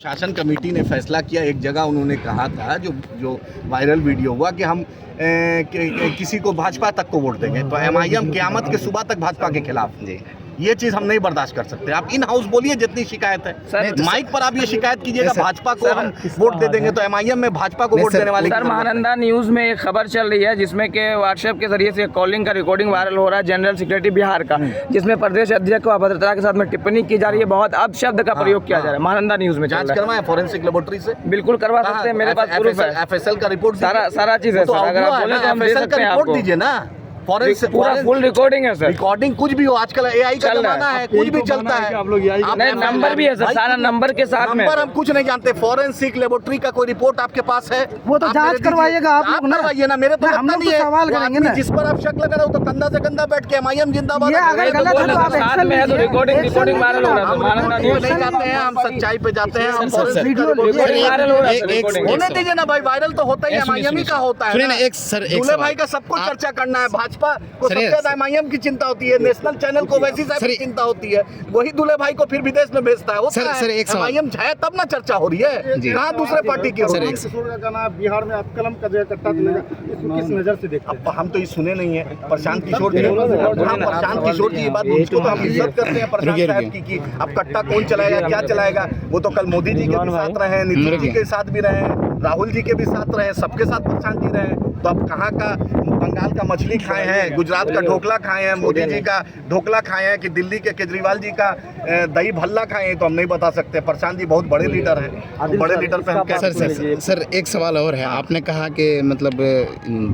शासन कमेटी ने फैसला किया। एक जगह उन्होंने कहा था जो वायरल वीडियो हुआ कि हम किसी को भाजपा तक को वोट देंगे, तो एमआईएम क़यामत के सुबह तक भाजपा के खिलाफ। जी, ये चीज़ हम नहीं बर्दाश्त कर सकते। आप इन हाउस बोलिए जितनी शिकायत है, माइक पर आप ये शिकायत कीजिएगा भाजपा को हम वोट दे देंगे, तो एमआईएम में भाजपा को वोट देने वाले। सर, महानंदा न्यूज़ में एक खबर चल रही है जिसमें कि व्हाट्सएप के जरिए से कॉलिंग का रिकॉर्डिंग वायरल हो रहा है जनरल सेक्रेटरी बिहार का, जिसमें प्रदेश अध्यक्ष को अभद्रता के साथ में टिप्पणी की जा रही है, बहुत अपशब्द का प्रयोग किया जा रहा है। महानंदा न्यूज़ में जांच करवाएं फॉरेंसिक लेबोरेटरी से, बिल्कुल करवा सकते हैं, मेरे पास प्रूफ है, एफएसएल का रिपोर्ट सारा चीज़ है सर, अगर आप बोले तो हम दे सकते हैं आपको। दीजिए ना, पूरा फुल रिकॉर्डिंग है सर। रिकॉर्डिंग कुछ भी हो, आजकल एआई का जमाना है, कुछ भी चलता है। नहीं, नंबर भी है सर, सारा नंबर के साथ में। नंबर हम कुछ नहीं जानते। फॉरेंसिक लेबोरेटरी का कोई रिपोर्ट आपके पास है? वो तो जांच करवाइएगा आप लोग ना, करवाइए ना, मेरे तो हम लोग तो सवाल करेंगे ना। जिस पर आप शक लगा रहे हो तो कंधा से कंधा बैठ के एमआईएम जिंदाबाद। ये अगर गलत है तो आप साथ में है तो रिकॉर्डिंग वायरल हो रहा है। महानंदा न्यूज़ नहीं जाते हैं, हम सच्चाई पे जाते हैं। हम वायरल हो रहा है, होने दीजिए ना भाई, वायरल तो होता ही एमआईएम ही का होता है। दूल्हे भाई का सबको चर्चा करना है, भाजपा को सबसे ज्यादा एमआईएम की चिंता होती है, नेशनल चैनल को वैसी साहब की चिंता होती है, वही दूल्हे भाई को फिर विदेश में भेजता है। एमआईएम है तब ना चर्चा हो रही है, कहाँ दूसरे पार्टी की हो रही है। बिहार में अब कलम का जो कट्टा चलेगा, इसको किस नजर से देखते हैं? अब हम तो ये सुने नहीं है। प्रशांत किशोर जी, प्रशांत किशोर जी, ये बात उसको तो हम इज्जत करते हैं प्रशांत साहब की अब कट्टा कौन चलाएगा, क्या चलाएगा। वो तो कल मोदी जी के भी साथ रहे, नीतीश जी के साथ भी रहे, राहुल जी के भी साथ रहे, सबके साथ प्रशांत जी रहे। तो अब कहाँ का बंगाल का मछली खाए हैं, गुजरात का ढोकला खाए हैं, मोदी जी का ढोकला खाए हैं कि दिल्ली के केजरीवाल जी का दही भल्ला खाए हैं, तो हम नहीं बता सकते। प्रशांत जी बहुत बड़े लीडर हैं, बड़े लीडर पे हम क्या। सर एक सवाल और है। आपने कहा कि मतलब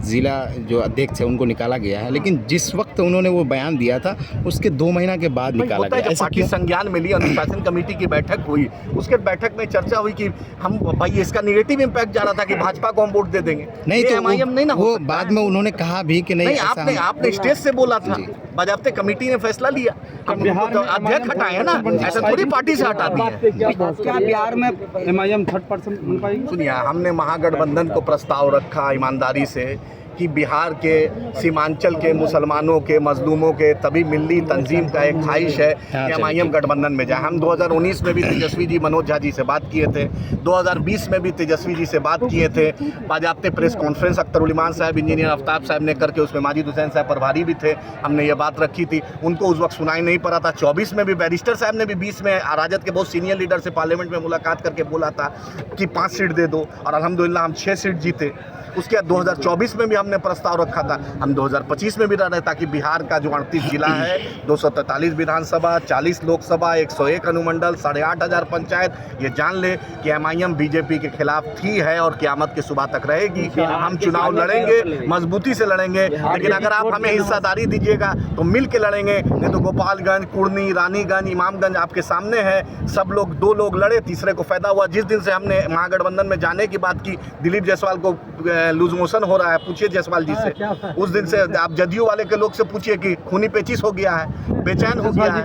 जिला जो अध्यक्ष है उनको निकाला गया है, लेकिन जिस वक्त उन्होंने वो बयान दिया था उसके 2 महीना के बाद निकाला गया। ऐसा पार्टी संज्ञान मिली, अनुशासन कमेटी की बैठक हुई, उसके बैठक में चर्चा हुई कि हम भाई इसका निगेटिव इम्पैक्ट जा रहा था कि भाजपा को हम वोट दे देंगे। नहीं तो एमआईएम नहीं ना, वो बाद में उन्होंने कहा भी कि नहीं, आपने स्टेज से बोला था, बाजाबते कमेटी ने फैसला लिया, हम अध्यक्ष हटाए हैं ना, ऐसा थोड़ी पार्टी से हटा दिया। क्या बिहार में एमआईएम 3rd बन पाएगी? सुनिए, हमने महागठबंधन को प्रस्ताव रखा ईमानदारी से कि बिहार के सीमांचल के मुसलमानों के मजलूमों के तभी मिल्ली तंजीम का एक ख्वाहिश है कि एमआईएम गठबंधन में जाए। हम 2019 में भी तेजस्वी जी, मनोज झा जी से बात किए थे, 2020 में भी तेजस्वी जी से बात किए थे, बाजाबते प्रेस कॉन्फ्रेंस अख्तर उल इमान साहब, इंजीनियर आफ्ताब साहब ने करके, उसमें माजिद हुसैन साहब प्रभारी भी थे, हमने ये बात रखी थी। उनको उस वक्त सुनाई नहीं पड़ा था। 24 में भी बैरिस्टर साहब ने भी 20 में राजद के बहुत सीनियर लीडर से पार्लियामेंट में मुलाकात करके बोला था कि 5 सीट दे दो, और अल्हम्दुलिल्लाह हम 6 सीट जीते। उसके बाद 2024 में भी हमने प्रस्ताव रखा था, हम 2025 में भी रह रहे, ताकि बिहार का जो 38 जिला है, 243 विधानसभा, 40 लोकसभा, 101 अनुमंडल, 8,500 पंचायत, ये जान ले कि एमआईएम बीजेपी के खिलाफ थी, है और क़यामत की सुबह तक रहेगी। हम चुनाव लड़ेंगे, मजबूती से लड़ेंगे, लेकिन अगर आप हमें हिस्सेदारी दीजिएगा तो मिल के लड़ेंगे। नहीं तो गोपालगंज, कुर्नी, रानीगंज, इमामगंज आपके सामने है, सब लोग 2 लोग लड़े, तीसरे को फायदा हुआ। जिस दिन से हमने महागठबंधन में जाने की बात की, दिलीप जायसवाल को लूज मोशन हो रहा है, पूछिए जायसवाल जी से। उस दिन से आप जदयू वाले के लोग से पूछिए कि खूनी पेचिश हो गया है, बेचैन हो गया है।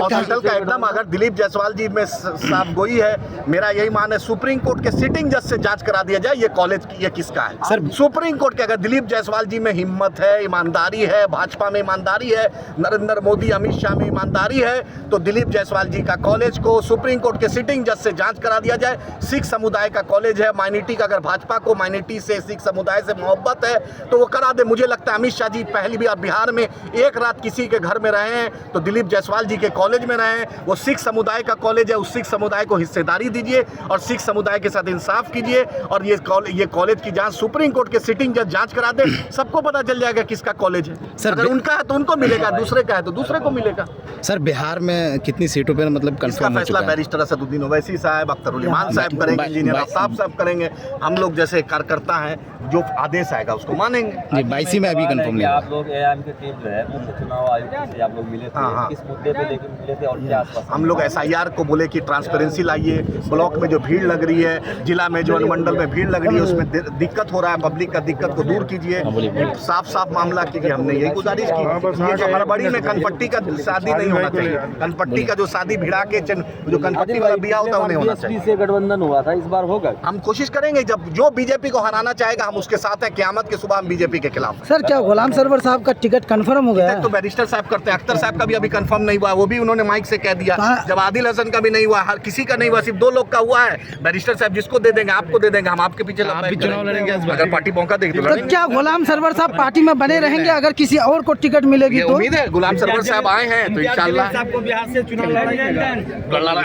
हॉस्पिटल का एकदम, अगर दिलीप जायसवाल जी में साफ गोई है, मेरा यही मान है, सुप्रीम कोर्ट के सिटिंग जज से जांच करा दिया जाए ये कॉलेज की, ये किसका है सर। सुप्रीम कोर्ट के, अगर दिलीप जायसवाल जी में हिम्मत है, ईमानदारी है, भाजपा में ईमानदारी है, नरेंद्र मोदी अमित शाह में ईमानदारी है, तो दिलीप जायसवाल जी का कॉलेज को सुप्रीम कोर्ट के सिटिंग जज से जांच करा दिया जाए। सिख समुदाय का कॉलेज है, माइनॉरिटी का, अगर भाजपा को माइनॉरिटी से, सिख समुदाय से मोहब्बत है तो वो करा दे। मुझे लगता है अमित शाह जी पहली बार बिहार में एक रात किसी के घर में रहे हैं तो दिलीप जायसवाल जी के कॉलेज में रहे हैं। वो सिख समुदाय का कॉलेज है, उस सिख समुदाय को हिस्सेदारी दीजिए और सिख समुदाय के साथ इंसाफ कीजिए, और ये कॉलेज की जांच सुप्रीम कोर्ट के सिटिंग जज जांच करा दे, सबको पता चल जाएगा किसका कॉलेज है। सर, अगर उनका है तो उनको मिलेगा, दूसरे का है तो दूसरे को मिलेगा। सर, बिहार में कितनी सीटों पर मतलब कंफर्म हो चुका है? बैरिस्टर असदुद्दीन ओवैसी साहब, अख्तर उल इमान साहब करेंगे, इंजीनियर आफ्ताब साहब करेंगे, हम लोग जैसे कार्यकर्ता हैं, जो आदेश आएगा उसको मानेंगे। जी, 22 में अभी कंफर्म नहीं। आप लोग एआईएम की टीम जो है मुख्य चुनाव आयुक्त से आप लोग मिले थे, किस मुद्दे पे लेकर मिले थे और क्या आसपास? हम लोग एसआईआर को बोले कि ट्रांसपेरेंसी लाइए, ब्लॉक में जो भीड़ लग रही है, जिला में जो अनुमंडल में भीड़ लग रही है, उसमें दिक्कत हो रहा है, पब्लिक का दिक्कत को दूर कीजिए, साफ मामला कीजिए। हमने यही गुजारिश की। ये जो हड़बड़ी में कनपट्टी का शादी नहीं होना चाहिए, कनपट्टी का जो शादी भिड़ा के जो कनपट्टी वाला बिया होता है उन्हें होना चाहिए। से गठबंधन हुआ था, इस बार होगा? हम कोशिश करेंगे, जब जो बीजेपी को हराना चाहेगा हम उसके उसके साथ है, क़यामत की सुबह हम बीजेपी के खिलाफ हैं। सर क्या गुलाम सरवर साहब का टिकट कंफर्म हो गया तो बैरिस्टर साहब करते हैं, अख्तर साहब का भी अभी कंफर्म नहीं हुआ, वो भी उन्होंने माइक से कह दिया। जब आदिल हसन का भी नहीं हुआ, हर किसी का नहीं हुआ, सिर्फ 2 लोग का हुआ है। बैरिस्टर साहब जिसको दे देंगे, आपको दे देंगे, हम आपके पीछे चुनाव लड़ेंगे। अगर पार्टी मौका देगी तो तो क्या गुलाम सरवर साहब पार्टी में बने रहेंगे अगर किसी और को टिकट मिलेगी तो? उम्मीद है गुलाम सरवर साहब आए हैं तो इंशाल्लाह आपको बिहार से चुनाव लड़ाएंगे।